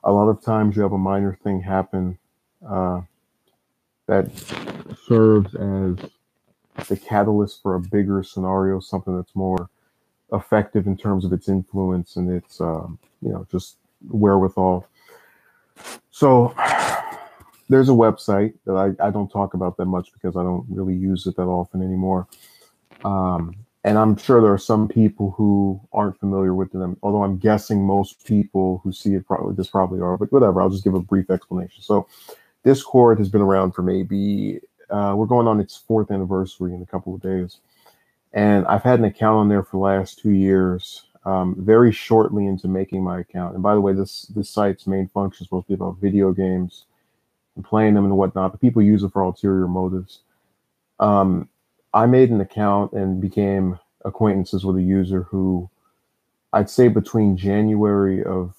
a lot of times you have a minor thing happen uh, that serves as the catalyst for a bigger scenario, something that's more effective in terms of its influence and its, just wherewithal. So there's a website that I don't talk about that much because I don't really use it that often anymore. And I'm sure there are some people who aren't familiar with them, although I'm guessing most people who see it probably are, but whatever, I'll just give a brief explanation. So Discord has been around for maybe, we're going on its fourth anniversary in a couple of days. And I've had an account on there for the last 2 years, very shortly into making my account. And by the way, this site's main function is supposed to be about video games and playing them and whatnot, but people use it for ulterior motives. Um, I made an account and became acquaintances with a user who I'd say between January of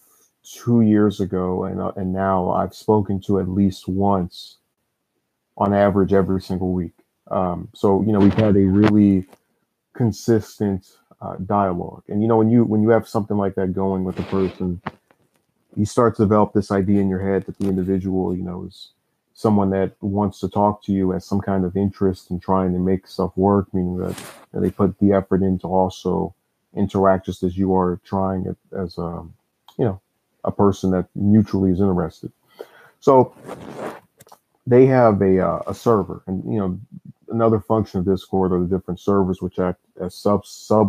2 years ago and now I've spoken to at least once on average every single week. So we've had a really consistent dialogue, and when you have something like that going with a person, you start to develop this idea in your head that the individual, is someone that wants to talk to you, has some kind of interest in trying to make stuff work, meaning that they put the effort in to also interact just as you are trying it as a person that mutually is interested. So they have a server, and another function of Discord are the different servers which act as sub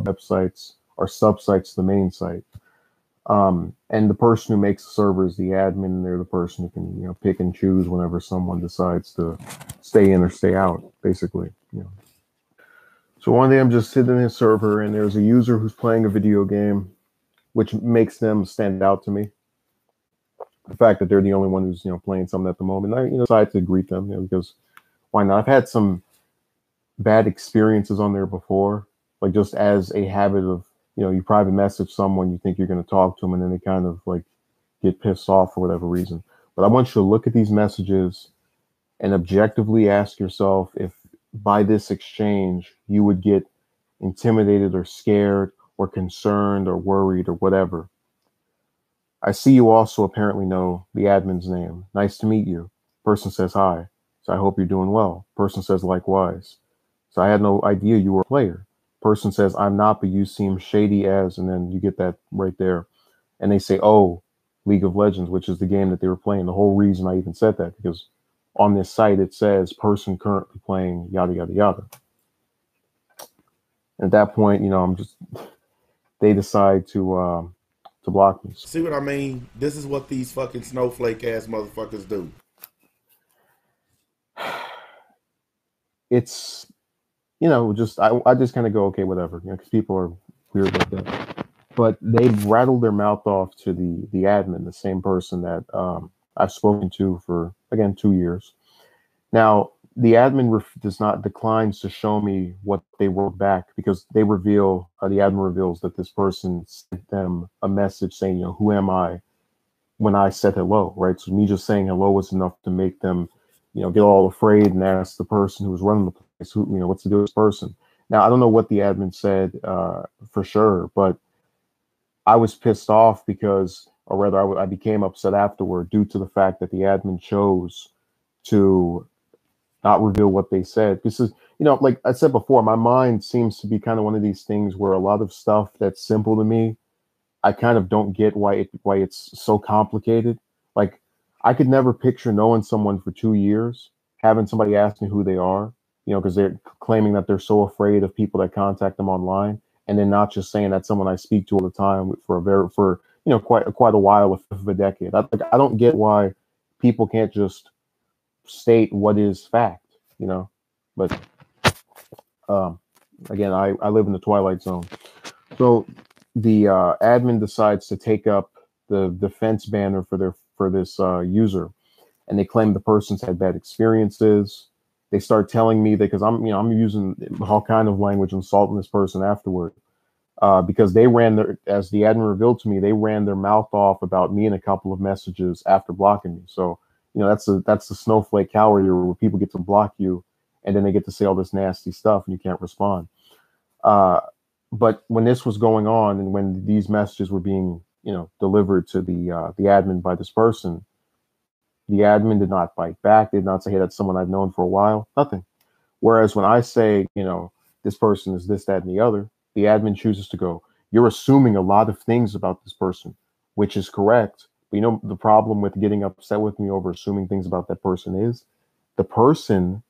websites or subsites to the main site. And the person who makes the server is the admin, and they're the person who can pick and choose whenever someone decides to stay in or stay out, basically. So one day I'm just sitting in his server, and there's a user who's playing a video game, which makes them stand out to me. The fact that they're the only one who's playing something at the moment, I decided to greet them because why not? I've had some bad experiences on there before, like just as a habit of you private message someone, you think you're going to talk to them, and then they kind of like get pissed off for whatever reason. But I want you to look at these messages and objectively ask yourself if by this exchange you would get intimidated or scared or concerned or worried or whatever. I see you also apparently know the admin's name. Nice to meet you. Person says hi. So I hope you're doing well. Person says likewise. So I had no idea you were a player. Person says I'm not, but you seem shady as, and then you get that right there. And they say, oh, League of Legends, which is the game that they were playing. The whole reason I even said that, because on this site it says person currently playing yada yada yada. At that point, they decide to block me. See what I mean? This is what these fucking snowflake ass motherfuckers do. It's I just kind of go, okay, whatever, because people are weird like that. But they've rattled their mouth off to the admin, the same person that I've spoken to for, again, 2 years. Now, the admin does not declines to show me what they wrote back, because they reveal, the admin reveals that this person sent them a message saying, who am I, when I said hello, right? So me just saying hello was enough to make them, get all afraid and ask the person who was running the place, what's to do with this person. Now, I don't know what the admin said for sure, but I was pissed off because, or rather, I became upset afterward due to the fact that the admin chose to not reveal what they said. Because, like I said before, my mind seems to be kind of one of these things where a lot of stuff that's simple to me, I kind of don't get why it's so complicated. Like, I could never picture knowing someone for 2 years, having somebody ask me who they are, because they're claiming that they're so afraid of people that contact them online, and then not just saying that's someone I speak to all the time for quite a while, of a decade. I don't get why people can't just state what is fact, But again, I live in the twilight zone. So the admin decides to take up the defense banner for this user, and they claim the person's had bad experiences. They start telling me that, because I'm using all kind of language insulting this person afterward, because they as the admin revealed to me, they ran their mouth off about me in a couple of messages after blocking me. So that's the snowflake cowardry, where people get to block you and then they get to say all this nasty stuff and you can't respond. But when this was going on, and when these messages were being delivered to the admin by this person, the admin did not bite back. They did not say, hey, that's someone I've known for a while. Nothing. Whereas when I say, this person is this, that, and the other, the admin chooses to go, you're assuming a lot of things about this person, which is correct. But the problem with getting upset with me over assuming things about that person is the person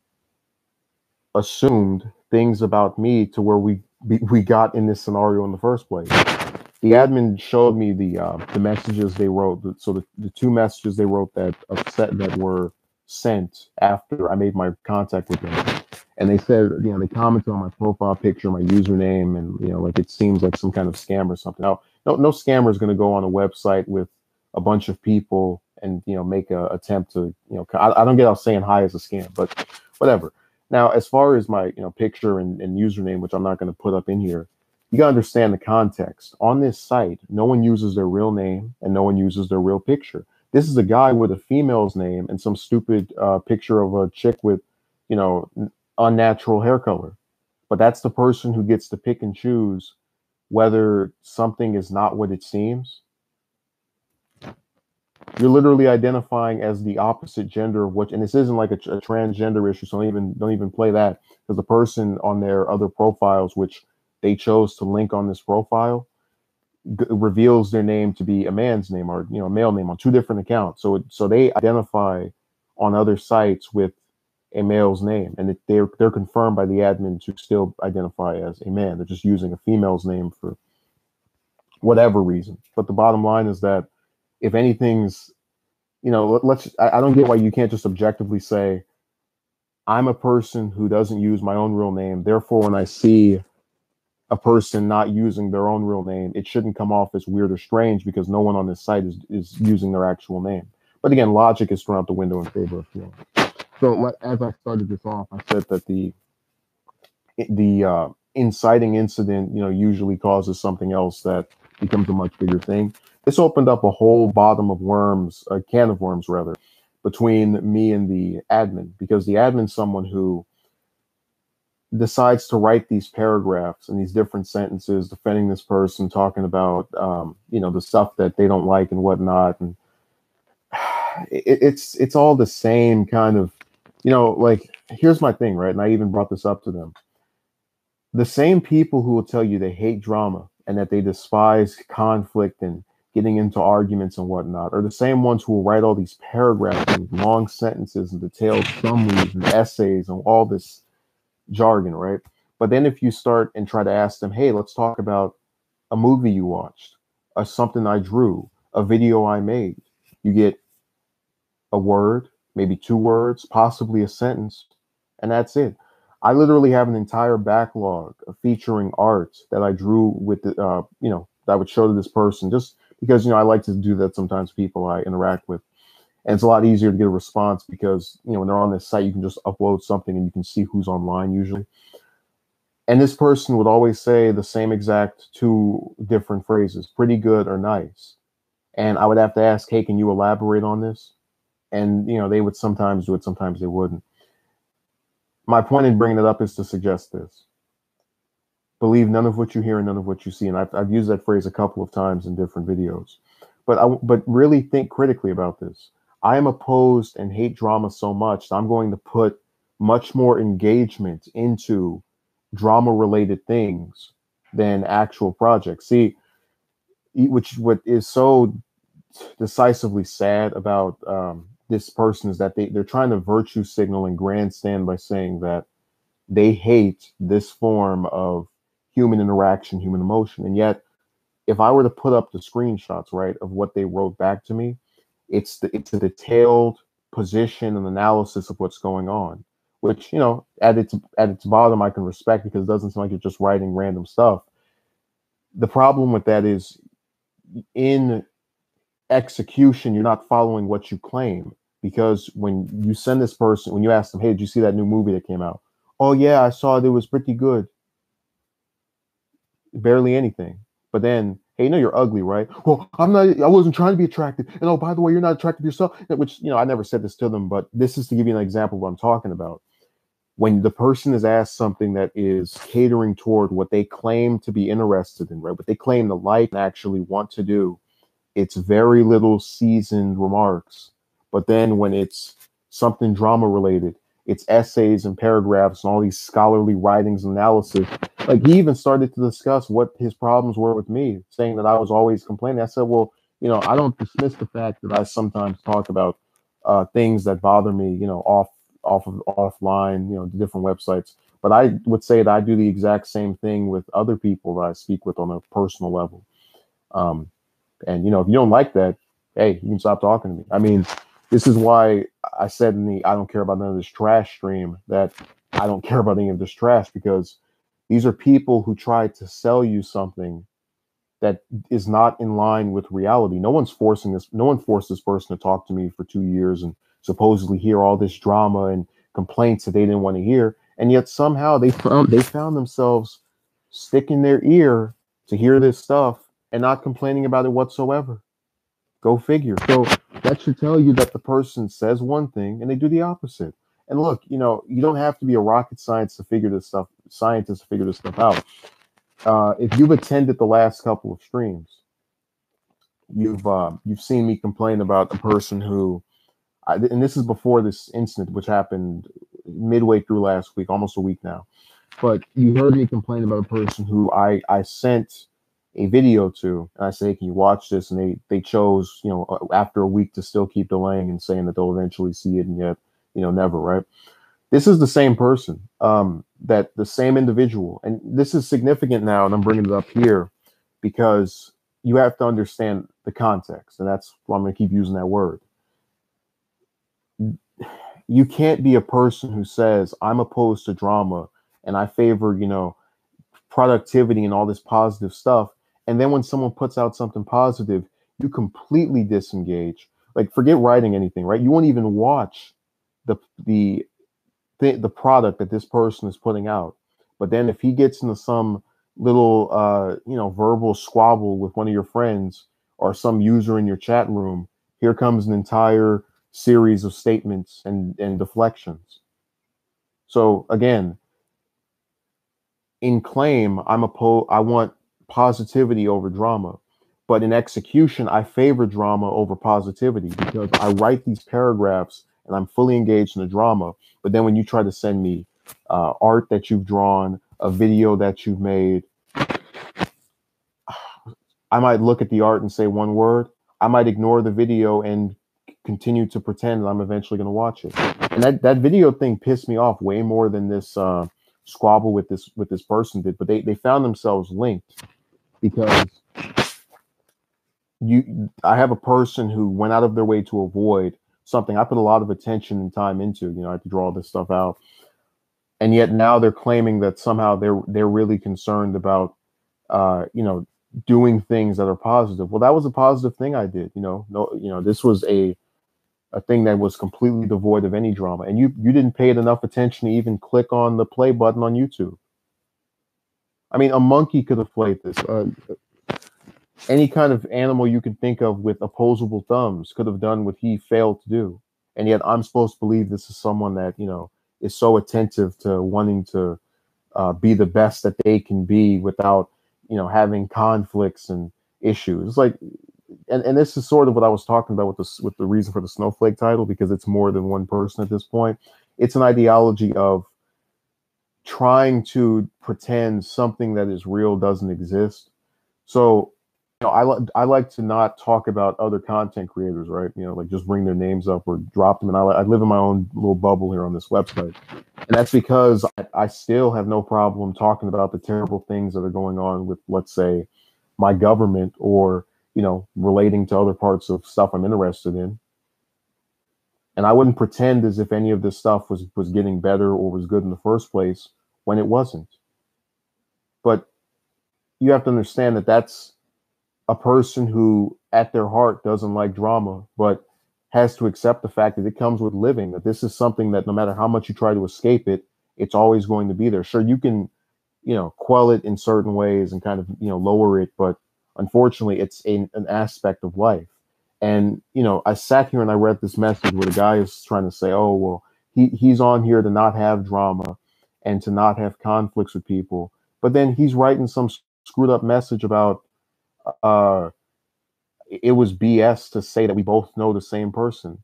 assumed things about me to where we got in this scenario in the first place. The admin showed me the messages they wrote. So the two messages they wrote that were sent after I made my contact with them. And they said, they commented on my profile picture, my username, and like it seems like some kind of scam or something. Now, no scammer is going to go on a website with a bunch of people and make a attempt to I don't get out saying hi as a scam, but whatever. Now, as far as my picture and username, which I'm not going to put up in here, you got to understand the context. On this site, no one uses their real name and no one uses their real picture. This is a guy with a female's name and some stupid picture of a chick with, unnatural hair color. But that's the person who gets to pick and choose whether something is not what it seems. You're literally identifying as the opposite gender of what, and this isn't like a transgender issue, so don't even play that, because the person on their other profiles, which they chose to link on this profile, reveals their name to be a man's name or a male name on two different accounts. So they identify on other sites with a male's name, and they're confirmed by the admin to still identify as a man. They're just using a female's name for whatever reason. But the bottom line is that if anything's, I don't get why you can't just objectively say, I'm a person who doesn't use my own real name. Therefore, when I see a person not using their own real name, it shouldn't come off as weird or strange because no one on this site is using their actual name. But again, logic is thrown out the window in favor of flow. So as I started this off, I said that the inciting incident, usually causes something else that becomes a much bigger thing. This opened up a whole can of worms rather, between me and the admin, because the admin's someone who decides to write these paragraphs and these different sentences defending this person, talking about the stuff that they don't like and whatnot, and it's all the same kind of, like, here's my thing, right? And I even brought this up to them. The same people who will tell you they hate drama and that they despise conflict and getting into arguments and whatnot are the same ones who will write all these paragraphs and long sentences and detailed summaries and essays and all this jargon, right? But then if you start and try to ask them, hey, let's talk about a movie you watched, or something I drew, a video I made, you get a word, maybe two words, possibly a sentence, and that's it. I literally have an entire backlog featuring art that I drew with that I would show to this person, just because I like to do that sometimes with people I interact with. And it's a lot easier to get a response because when they're on this site, you can just upload something and you can see who's online usually. And this person would always say the same exact two different phrases, pretty good or nice. And I would have to ask, hey, can you elaborate on this? And they would sometimes do it, sometimes they wouldn't. My point in bringing it up is to suggest this. Believe none of what you hear and none of what you see. And I've used that phrase a couple of times in different videos. But really think critically about this. I am opposed and hate drama so much that I'm going to put much more engagement into drama-related things than actual projects. See, what is so decisively sad about this person is that they're trying to virtue signal and grandstand by saying that they hate this form of human interaction, human emotion. And yet, if I were to put up the screenshots, right, of what they wrote back to me, it's a detailed position and analysis of what's going on, which, at its bottom, I can respect because it doesn't seem like you're just writing random stuff. The problem with that is in execution, you're not following what you claim, because when you send this person, when you ask them, hey, did you see that new movie that came out? Oh yeah, I saw it. It was pretty good. Barely anything. But then, hey, you're ugly, right? Well, I wasn't trying to be attractive. And oh, by the way, you're not attractive yourself. Which, I never said this to them, but this is to give you an example of what I'm talking about. When the person is asked something that is catering toward what they claim to be interested in, right? What they claim to like and actually want to do, it's very little seasoned remarks. But then when it's something drama related, it's essays and paragraphs and all these scholarly writings and analysis. Like he even started to discuss what his problems were with me, saying that I was always complaining. I said, well, I don't dismiss the fact that I sometimes talk about things that bother me, offline, the different websites. But I would say that I do the exact same thing with other people that I speak with on a personal level. Um, and if you don't like that, hey, you can stop talking to me. I mean, this is why I said in the "I don't care about none of this trash" stream that I don't care about any of this trash, because these are people who try to sell you something that is not in line with reality. No one's forcing this. No one forced this person to talk to me for 2 years and supposedly hear all this drama and complaints that they didn't want to hear. And yet somehow they found themselves sticking their ear to hear this stuff and not complaining about it whatsoever. Go figure. So that should tell you that the person says one thing and they do the opposite. And look, you don't have to be a rocket scientist to figure this stuff out. If you've attended the last couple of streams, you've seen me complain about a person who, and this is before this incident, which happened midway through last week, almost a week now. But you heard me complain about a person who I sent a video to, and I say, hey, can you watch this? And they chose, after a week, to still keep delaying and saying that they'll eventually see it, and yet, never, right? This is the same person, that the same individual, and this is significant now, and I'm bringing it up here because you have to understand the context, and that's why I'm going to keep using that word. You can't be a person who says, I'm opposed to drama and I favor, productivity and all this positive stuff. And then when someone puts out something positive, you completely disengage. Like, forget writing anything, right? You won't even watch the product that this person is putting out. But then if he gets into some little verbal squabble with one of your friends or some user in your chat room, here comes an entire series of statements and deflections. So again, in claim, I want positivity over drama, but in execution, I favor drama over positivity because I write these paragraphs and I'm fully engaged in the drama. But then when you try to send me art that you've drawn, a video that you've made, I might look at the art and say one word. I might ignore the video and continue to pretend that I'm eventually going to watch it. And that video thing pissed me off way more than this squabble with this person did. But they found themselves linked because I have a person who went out of their way to avoid something I put a lot of attention and time into. I had to draw this stuff out, and yet now they're claiming that somehow they're really concerned about doing things that are positive. Well, that was a positive thing I did. This was a thing that was completely devoid of any drama, and you didn't pay it enough attention to even click on the play button on YouTube. I mean, a monkey could have played this. Any kind of animal you can think of with opposable thumbs could have done what he failed to do. And yet I'm supposed to believe this is someone that, is so attentive to wanting to be the best that they can be without, having conflicts and issues. It's like, and this is sort of what I was talking about with the reason for the Snowflake title, because it's more than one person at this point. It's an ideology of trying to pretend something that is real doesn't exist. So, I like to not talk about other content creators, right? Like just bring their names up or drop them. And I live in my own little bubble here on this website. And that's because I still have no problem talking about the terrible things that are going on with, let's say, my government or, relating to other parts of stuff I'm interested in. And I wouldn't pretend as if any of this stuff was getting better or was good in the first place when it wasn't. But you have to understand that that's a person who at their heart doesn't like drama, but has to accept the fact that it comes with living, that this is something that no matter how much you try to escape it, it's always going to be there. Sure, you can, quell it in certain ways and kind of, lower it, but unfortunately it's an aspect of life. And, I sat here and I read this message where the guy is trying to say, oh, well, he's on here to not have drama and to not have conflicts with people. But then he's writing some screwed up message about it was BS to say that we both know the same person.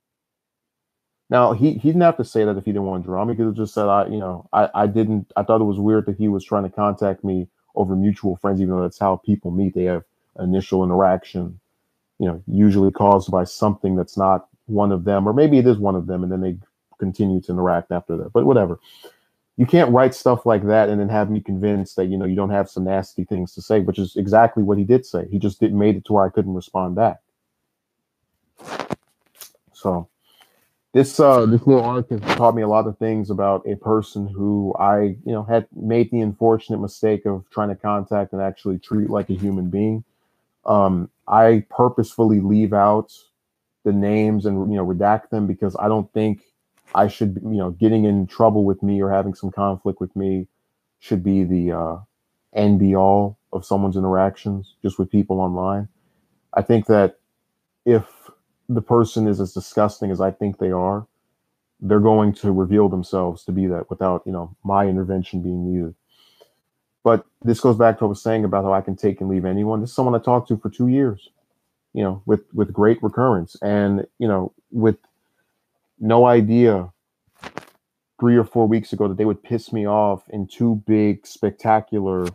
Now he didn't have to say that if he didn't want drama. He could have just said, I didn't. I thought it was weird that he was trying to contact me over mutual friends, even though that's how people meet. They have initial interaction, usually caused by something that's not one of them, or maybe it is one of them, and then they continue to interact after that. But whatever. You can't write stuff like that and then have me convinced that you don't have some nasty things to say, which is exactly what he did say. He just didn't made it to where I couldn't respond back. So this little arc has taught me a lot of things about a person who I had made the unfortunate mistake of trying to contact and actually treat like a human being. I purposefully leave out the names and redact them because I don't think I should getting in trouble with me or having some conflict with me should be the end be all of someone's interactions just with people online. I think that if the person is as disgusting as I think they are, they're going to reveal themselves to be that without my intervention being needed. But this goes back to what I was saying about how I can take and leave anyone. This is someone I talked to for 2 years, with great recurrence, and with no idea 3 or 4 weeks ago that they would piss me off in two big, spectacular,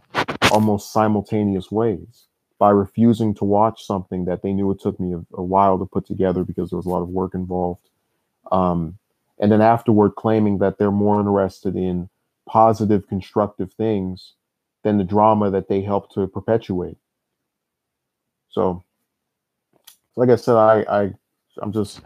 almost simultaneous ways by refusing to watch something that they knew it took me a while to put together because there was a lot of work involved. And then afterward claiming that they're more interested in positive, constructive things than the drama that they help to perpetuate. So, like I said, I'm just,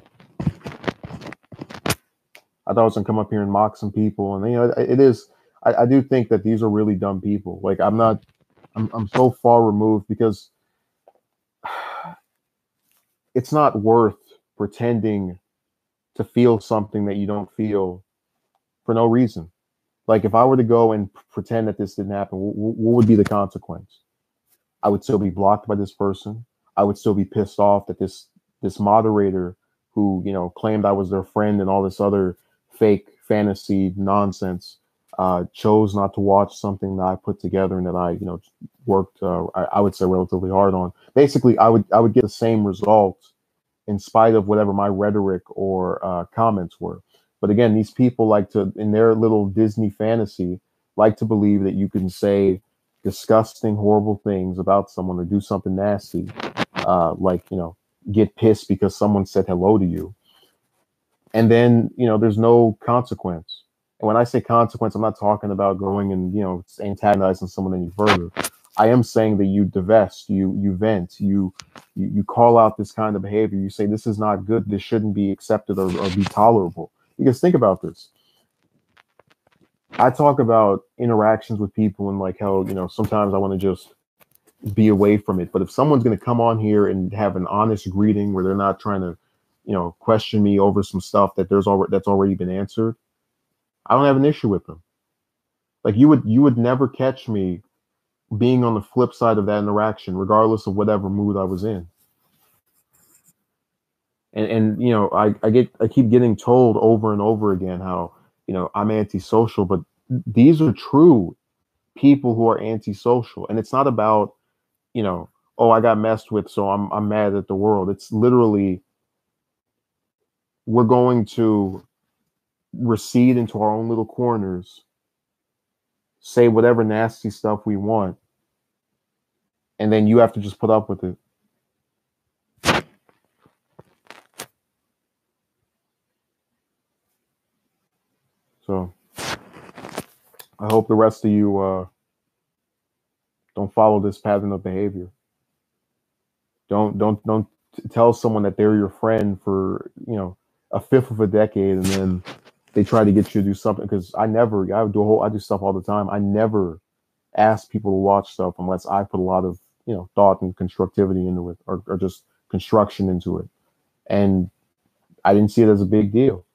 I thought I was gonna come up here and mock some people, and it is. I do think that these are really dumb people. Like I'm so far removed because it's not worth pretending to feel something that you don't feel for no reason. Like if I were to go and pretend that this didn't happen, what would be the consequence? I would still be blocked by this person. I would still be pissed off that this moderator who claimed I was their friend and all this other fake fantasy nonsense chose not to watch something that I put together and that I worked I would say relatively hard on. Basically, I would get the same result in spite of whatever my rhetoric or comments were. But again, these people like to, in their little Disney fantasy, like to believe that you can say disgusting, horrible things about someone or do something nasty, like get pissed because someone said hello to you, and then there's no consequence. And when I say consequence, I'm not talking about going and antagonizing someone any further. I am saying that you divest, you vent, you call out this kind of behavior. You say this is not good. This shouldn't be accepted or be tolerable. Because think about this. I talk about interactions with people and like how sometimes I want to just be away from it. But if someone's going to come on here and have an honest greeting where they're not trying to question me over some stuff that's already been answered, I don't have an issue with them. Like you would never catch me being on the flip side of that interaction, regardless of whatever mood I was in. And I keep getting told over and over again how I'm antisocial, but these are true people who are antisocial, and it's not about oh, I got messed with, so I'm mad at the world. It's literally we're going to recede into our own little corners, say whatever nasty stuff we want, and then you have to just put up with it. So I hope the rest of you don't follow this pattern of behavior. Don't tell someone that they're your friend for a fifth of a decade, and then they try to get you to do something. Because I do stuff all the time. I never ask people to watch stuff unless I put a lot of thought and constructivity into it, or just construction into it. And I didn't see it as a big deal.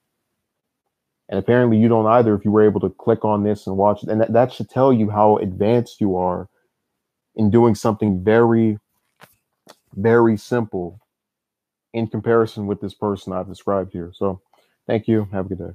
And apparently you don't either if you were able to click on this and watch it. And that should tell you how advanced you are in doing something very, very simple in comparison with this person I've described here. So thank you. Have a good day.